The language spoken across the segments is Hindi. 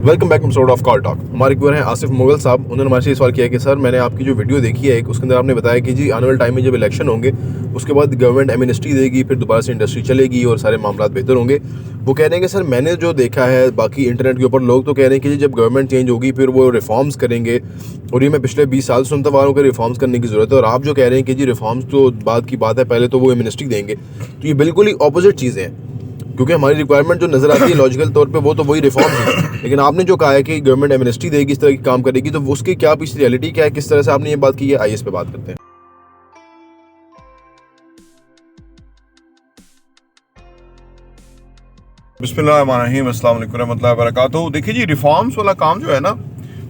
Welcome back episode of call talk. हमारे व्यूअर हैं आसिफ मुगल साहब। उन्होंने हमारे से सवाल किया कि सर मैंने आपकी जो वीडियो देखी है उसके अंदर आपने बताया कि जी आने वाले टाइम में जब इलेक्शन होंगे उसके बाद गवर्नमेंट एमनेस्टी देगी, फिर दोबारा से इंडस्ट्री चलेगी और सारे मामला बेहतर होंगे। वो कह रहे हैं कि सर मैंने जो देखा है बाकी इंटरनेट के ऊपर लोग तो कह रहे हैं कि जी जब गवर्नमेंट चेंज होगी फिर वो रिफॉर्म्स करेंगे, और ये मैं पिछले 20 साल सुनता आ रहा हूँ कि रिफॉर्म्स करने की ज़रूरत है। और आप जो कह रहे हैं कि जी रिफॉर्म्स तो बाद की बात है, पहले तो वो एमनेस्टी देंगे, तो ये बिल्कुल ही अपोजिट चीज़ें हैं। क्योंकि हमारी रिक्वायरमेंट जो नजर आती है लॉजिकल तौर पे वो तो वही रिफॉर्म्स है, लेकिन आपने जो कहा है कि गवर्नमेंट एमनेस्टी देगी, इस तरह की काम करेगी, तो उसकी क्या पीछे रियलिटी क्या है, किस तरह से आपने ये बात की है, आइए इस पे बात करते हैं। बिस्मिल्लाहिर्रहमानिर्रहीम, अस्सलाम वालेकुम रहमतुल्लाहि व बरकातहू। देखिए जी, रिफॉर्म्स वाला काम जो है ना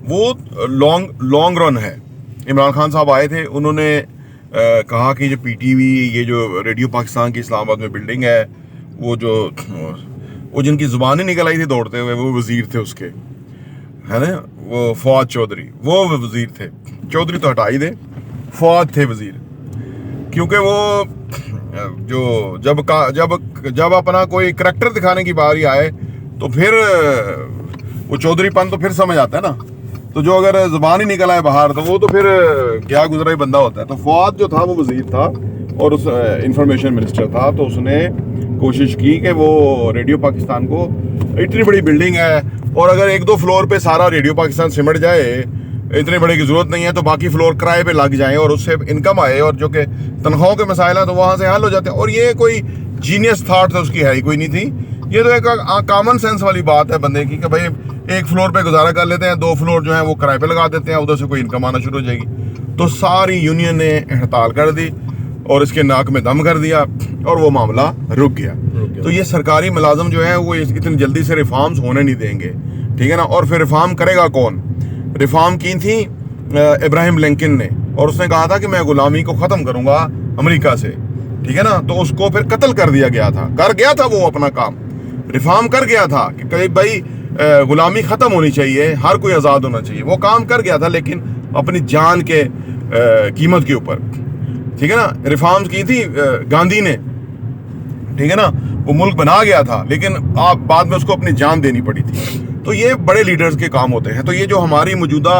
वो लॉन्ग रन है। इमरान खान साहब आए थे, उन्होंने कहा कि जो पीटीवी, ये जो रेडियो पाकिस्तान की इस्लामाबाद में बिल्डिंग है, वो जिनकी जुबान ही निकल आई थी दौड़ते हुए, वो वजीर थे उसके, है ना, वो फवाद चौधरी, वो वजीर थे। चौधरी तो हटा ही दे, फवाद थे वजीर। क्योंकि वो जो जब अपना कोई करैक्टर दिखाने की बारी आए तो फिर वो चौधरीपन तो फिर समझ आता है ना। तो जो अगर जुबान ही निकल आए बाहर तो वो तो फिर क्या गुजरा ही बंदा होता है। तो फवाद जो था वो वजीर था और उस इंफॉर्मेशन मिनिस्टर था, तो उसने कोशिश की कि वो रेडियो पाकिस्तान को, इतनी बड़ी बिल्डिंग है और अगर एक दो फ्लोर पे सारा रेडियो पाकिस्तान सिमट जाए, इतने बड़े की जरूरत नहीं है, तो बाकी फ्लोर किराए पे लग जाएं और उससे इनकम आए, और जो कि तनख्वाहों के मसाइल हैं तो वहाँ से हल हो जाते हैं। और ये कोई जीनियस थाट तो उसकी है ही कोई नहीं थी। ये तो एक कॉमन सेंस वाली बात है बंदे की कि भाई एक फ्लोर पे गुजारा कर लेते हैं, दो फ्लोर जो है वो किराए पे लगा देते हैं, उधर से कोई इनकम आना शुरू हो जाएगी। तो सारी यूनियन ने हड़ताल कर दी और इसके नाक में दम कर दिया और वो मामला रुक गया। तो ये सरकारी मुलाजम जो है वो इतनी जल्दी से रिफॉर्म्स होने नहीं देंगे, ठीक है ना। और फिर रिफॉर्म करेगा कौन? रिफॉर्म की थी इब्राहिम लिंकन ने, और उसने कहा था कि मैं गुलामी को ख़त्म करूंगा अमेरिका से, ठीक है ना। तो उसको फिर कत्ल कर दिया गया था, कर गया था वो अपना काम, रिफॉर्म कर गया था कि भाई गुलामी ख़त्म होनी चाहिए, हर कोई आज़ाद होना चाहिए। वो काम कर गया था लेकिन अपनी जान के कीमत के ऊपर, ठीक है ना। रिफॉर्म्स की थी गांधी ने, ठीक है ना। वो मुल्क बना गया था लेकिन बाद में उसको अपनी जान देनी पड़ी थी। तो ये बड़े लीडर्स के काम होते हैं। तो ये जो हमारी मौजूदा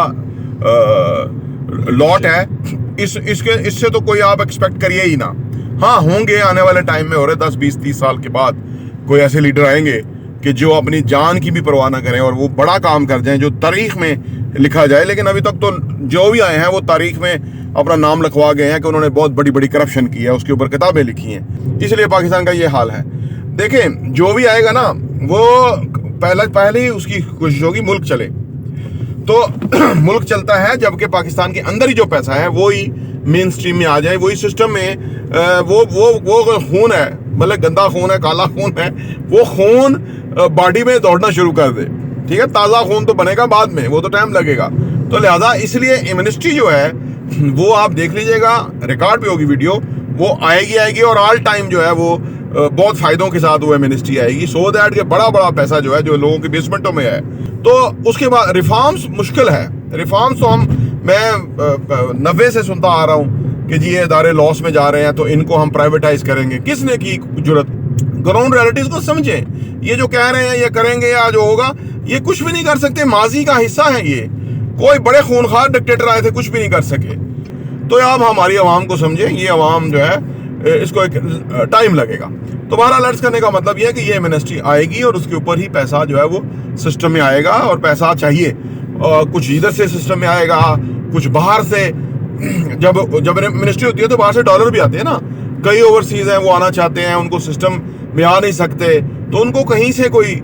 लॉट है, इससे तो कोई आप एक्सपेक्ट करिए ही ना। हाँ, होंगे आने वाले टाइम में, हो रहे 10 20 30 साल के बाद कोई ऐसे लीडर आएंगे कि जो अपनी जान की भी परवाह ना करें और वो बड़ा काम कर जाएं जो तारीख में लिखा जाए। लेकिन अभी तक तो जो भी आए हैं वो तारीख में अपना नाम लिखवा गए हैं कि उन्होंने बहुत बड़ी बड़ी करप्शन की है, उसके ऊपर किताबें लिखी हैं। इसलिए पाकिस्तान का ये हाल है। देखें, जो भी आएगा ना वो पहले ही उसकी कोशिश होगी मुल्क चले। तो मुल्क चलता है जबकि पाकिस्तान के अंदर ही जो पैसा है वो ही मेन स्ट्रीम में आ जाए, वही सिस्टम में वो खून है, मतलब गंदा खून है, काला खून है, वो खून बॉडी में दौड़ना शुरू कर दे, ठीक है। ताज़ा खून तो बनेगा बाद में, वो तो टाइम लगेगा। तो लिहाजा इसलिए एमनेस्टी जो है वो आप देख लीजिएगा, रिकॉर्ड भी होगी वीडियो, वो आएगी और ऑल टाइम जो है वो बहुत फायदों के साथ वो एमनेस्टी आएगी, सो दैट के बड़ा पैसा जो है जो लोगों के बेसमेंटों में है। तो उसके बाद रिफॉर्म्स मुश्किल है। रिफॉर्म्स तो मैं 90 से सुनता आ रहा हूँ कि जी ये इदारे लॉस में जा रहे हैं तो इनको हम प्राइवेटाइज करेंगे। किसने की जरूरत? ग्राउंड रियलिटीज को समझें। ये जो कह रहे हैं ये करेंगे या जो होगा, ये कुछ भी नहीं कर सकते, माजी का हिस्सा है ये। कोई बड़े खूनखार डिक्टेटर आए थे, कुछ भी नहीं कर सके। तो अब हमारी आवाम को समझें, ये आवाम जो है इसको एक टाइम लगेगा। तो बहरहाल अर्ज करने का मतलब यह है कि ये एमनेस्टी आएगी और उसके ऊपर ही पैसा जो है वो सिस्टम में आएगा, और पैसा चाहिए कुछ इधर से सिस्टम में आएगा, कुछ बाहर से। जब एमनेस्टी होती है तो बाहर से डॉलर भी आते हैं ना। कई ओवरसीज हैं वो आना चाहते हैं, उनको सिस्टम में आ नहीं सकते, तो उनको कहीं से कोई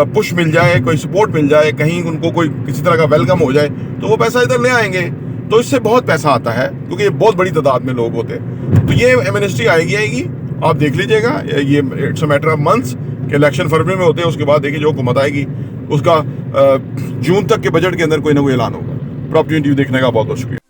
पुश मिल जाए, कोई सपोर्ट मिल जाए, कहीं उनको कोई किसी तरह का वेलकम हो जाए तो वो पैसा इधर ले आएंगे। तो इससे बहुत पैसा आता है क्योंकि ये बहुत बड़ी तादाद में लोग होते हैं। तो ये एमनेस्टी आएगी, आप देख लीजिएगा। ये it's a matter of months कि इलेक्शन फरवरी में होते हैं, उसके बाद देखिए जो हुकूमत आएगी उसका जून तक के बजट के अंदर कोई ना कोई ऐलान होगा। प्रॉपर्टी देखने का बहुत बहुत शुक्रिया।